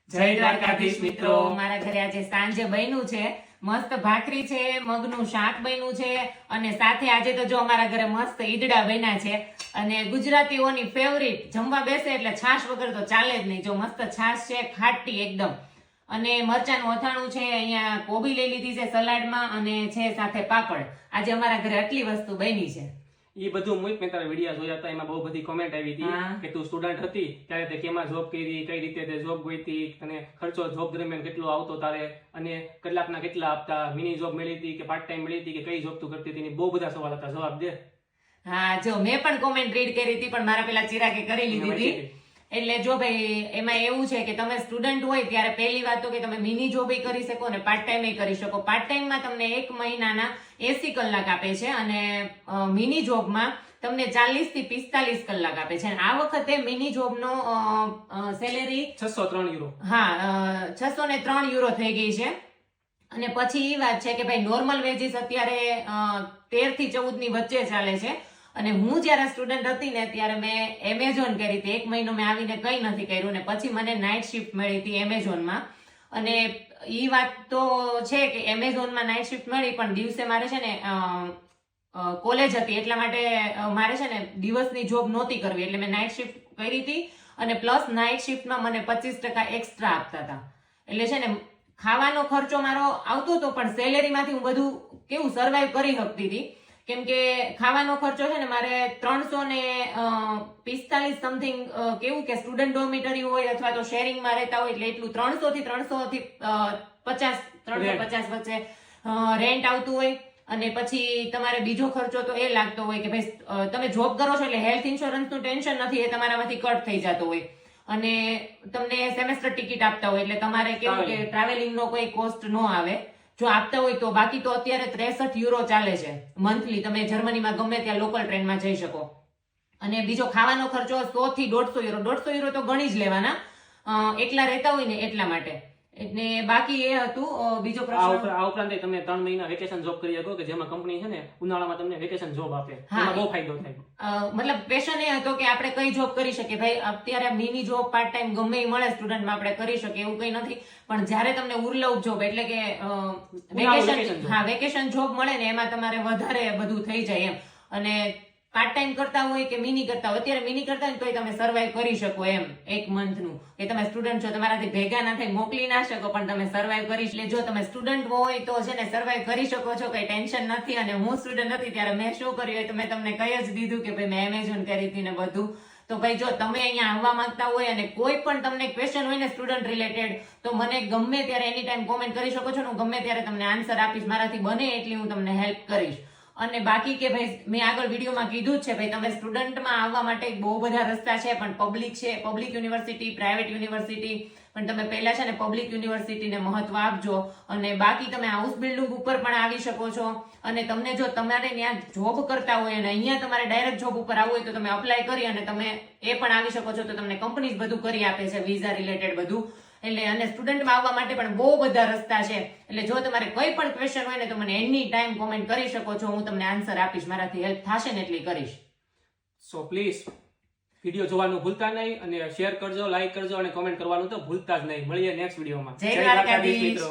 જય દ્વારકાધીશ મિત્રો. મારા ઘરે આજે સાંજે બન્યું છે મસ્ત ભાખરી છે, મગનું શાક બન્યું છે અને સાથે આજે તો જો અમારા ઘરે મસ્ત ઈદડા બન્યા છે. અને ગુજરાતીઓની ફેવરિટ જમવા બેસે એટલે છાશ વગર તો ચાલે જ નહીં. જો મસ્ત છાશ છે, ખાટી એકદમ, અને મરચાનું અથાણું છે, અહીંયા કોબી લઈ લીધી છે સલાડમાં, અને છે સાથે પાપડ. આજે અમારા ઘરે આટલી વસ્તુ બની છે. એ બધું મેં તારા વિડીયો જોયા હતા, એમાં બહુ બધી કોમેન્ટ આવી હતી કે તું સ્ટુડન્ટ હતી ત્યારે તે કેમાં જોબ કરી, કઈ રીતે તે જોબ ગોઈતી, અને ખર્ચો જોબ દરમિયાન કેટલો આવતો તારે, અને કલાકના કેટલા આપતા, મિની જોબ મળી હતી કે પાર્ટ ટાઈમ મળી હતી કે કઈ જોબ તું કરતી હતી, બહુ બધા સવાલ હતા. જવાબ દે. હા, જો મેં પણ કોમેન્ટ રીડ કરી હતી, પણ મારા પેલા ચિરાગે કરી લીધી હતી. એટલે જો ભાઈ, એમાં એવું છે કે તમે સ્ટુડન્ટ હોય ત્યારે પહેલી વાત તો કે તમે મિની જોબ કરી શકો અને પાર્ટ ટાઈમ કરી શકો. પાર્ટ ટાઈમમાં તમને 1 મહિનાના 80 કલાક આપે છે અને મિની જોબમાં તમને 40 થી 45 કલાક આપે છે. અને આ વખતે મિની જોબનો સેલેરી 603 યુરો. હા, 603 યુરો થઈ ગઈ છે. અને પછી એ વાત છે કે ભાઈ નોર્મલ વેજીસ અત્યારે 13 થી 14 ની વચ્ચે ચાલે છે. અને હું જયારે સ્ટુડન્ટ હતી ને ત્યારે મેં એમેઝોન કરી હતી. 1 મહિનો મેં આવીને કઈ નથી કર્યું, ને પછી મને નાઇટ શિફ્ટ મળી હતી એમેઝોનમાં. અને ઈ વાત તો છે કે એમેઝોનમાં નાઇટ શિફ્ટ મળી, પણ દિવસે મારે છે ને કોલેજ હતી, એટલા માટે મારે છે ને દિવસની જોબ નહોતી કરવી, એટલે મેં નાઇટ શિફ્ટ કરી હતી. અને પ્લસ નાઇટ શિફ્ટમાં મને 25% એક્સ્ટ્રા આપતા હતા. એટલે છે ને ખાવાનો ખર્ચો મારો આવતો હતો, પણ સેલેરીમાંથી હું બધું કેવું સર્વાઈવ કરી શકતી હતી. કેમ કે ખાવાનો ખર્ચો છે ને મારે 345 સમથિંગ, કેવું કે સ્ટુડન્ટ ડોર્મિટરી હોય અથવા તો શેરિંગમાં રહેતા હોય એટલે એટલું 300 થી 350 વચ્ચે રેન્ટ આવતું હોય. અને પછી તમારે બીજો ખર્ચો તો એ લાગતો હોય કે ભાઈ તમે જોબ કરો છો એટલે હેલ્થ ઇન્સ્યોરન્સનું ટેન્શન નથી, એ તમારામાંથી કટ થઈ જતો હોય. અને તમને સેમેસ્ટર ટિકિટ આપતા હોય એટલે તમારે કેવું કે ટ્રાવેલિંગનો કોઈ કોસ્ટ ન આવે જો આપતા હોય તો. બાકી તો અત્યારે 63 યુરો ચાલે છે મંથલી. તમે જર્મનીમાં ગમે ત્યાં લોકલ ટ્રેનમાં જઈ શકો. અને બીજો ખાવાનો ખર્ચો 100 થી 150 યુરો. 150 યુરો તો ગણી જ લેવાના, એકલા રહેતા હોય ને એટલા માટે. એટલે બાકી એ હતું. બીજો પ્રશ્ન, આ ઉપરાંત તમે 3 મહિના વેકેશન જોબ કરી શકો કે જેમાં કંપની છે ને ઉનાળામાં તમને વેકેશન જોબ આપે, એમાં બહુ ફાયદો થાય. મતલબ પેશન એ હતો કે આપણે કઈ જોબ કરી શકીએ. ભાઈ અત્યારે મિની જોબ પાર્ટ ટાઈમ ગમે એ મળે સ્ટુડન્ટમાં આપણે કરી શકીએ, એવું કઈ નથી. પણ જયારે તમને ઉર્લવ જોબ એટલે કે વેકેશન જોબ મળે ને એમાં તમારે વધારે બધું થઈ જાય એમ. અને પાર્ટ ટાઈમ કરતા હોય કે મિની કરતા હોય, અત્યારે મિની કરતા હોય તોય તમે સર્વાઈવ કરી શકો એમ 1 મંથનું. કે તમે સ્ટુડન્ટ છો, તમારાથી ભેગા ના થાય, મોકલી ના શકો, પણ તમે સર્વાઈવ કરી. એટલે જો તમે સ્ટુડન્ટ હોય તો છે ને સર્વાઈવ કરી શકો છો, કઈ ટેન્શન નથી. અને હું સ્ટુડન્ટ હતી ત્યારે મેં શું કર્યું હોય તો મેં તમને કહી જ દીધું કે ભાઈ મેં એમેઝોન કરી હતી ને બધું. તો ભાઈ જો તમે અહીંયા આવવા માંગતા હોય અને કોઈ પણ તમને ક્વેશ્ચન હોય ને સ્ટુડન્ટ રિલેટેડ, તો મને ગમે ત્યારે એની ટાઈમ કોમેન્ટ કરી શકો છો. હું ગમે ત્યારે તમને આન્સર આપીશ, મારાથી બને એટલી હું તમને હેલ્પ કરીશ. અને બાકી કે ભાઈ મેં આગળ વિડીયોમાં કીધું જ છે, ભાઈ તમે સ્ટુડન્ટમાં આવવા માટે બહુ બધા રસ્તા છે. પણ પબ્લિક છે, પબ્લિક યુનિવર્સિટી, પ્રાઇવેટ યુનિવર્સિટી, પણ તમે પહેલા છે ને પબ્લિક યુનિવર્સિટીને મહત્વ આપજો. અને બાકી તમે હાઉસ બિલ્ડિંગ ઉપર પણ આવી શકો છો. અને તમને જો તમારે ત્યાં જોબ કરતા હોય અને અહીંયા તમારે ડાયરેક્ટ જોબ ઉપર આવવું હોય તો તમે અપ્લાય કરી અને તમે એ પણ આવી શકો છો. તો તમને કંપની બધું કરી આપે છે, વિઝા રિલેટેડ બધું. એટલે અને સ્ટુડન્ટમાં આવવા માટે પણ બહુ બધા રસ્તા છે. એટલે જો તમારે કોઈ પણ ક્વેશ્ચન હોય ને તો મને એની ટાઈમ કોમેન્ટ કરી શકો છો, હું તમને આન્સર આપીશ, મારાથી હેલ્પ થશે ને એટલી કરીશ. સો પ્લીઝ વિડીયો જોવાનું ભૂલતા નહીં, અને શેર કરજો, લાઈક કરજો અને કોમેન્ટ કરવાનું તો ભૂલતા જ નહીં. મળીએ નેક્સ્ટ વિડીયોમાં. જય દ્વારકાધીશ મિત્રો.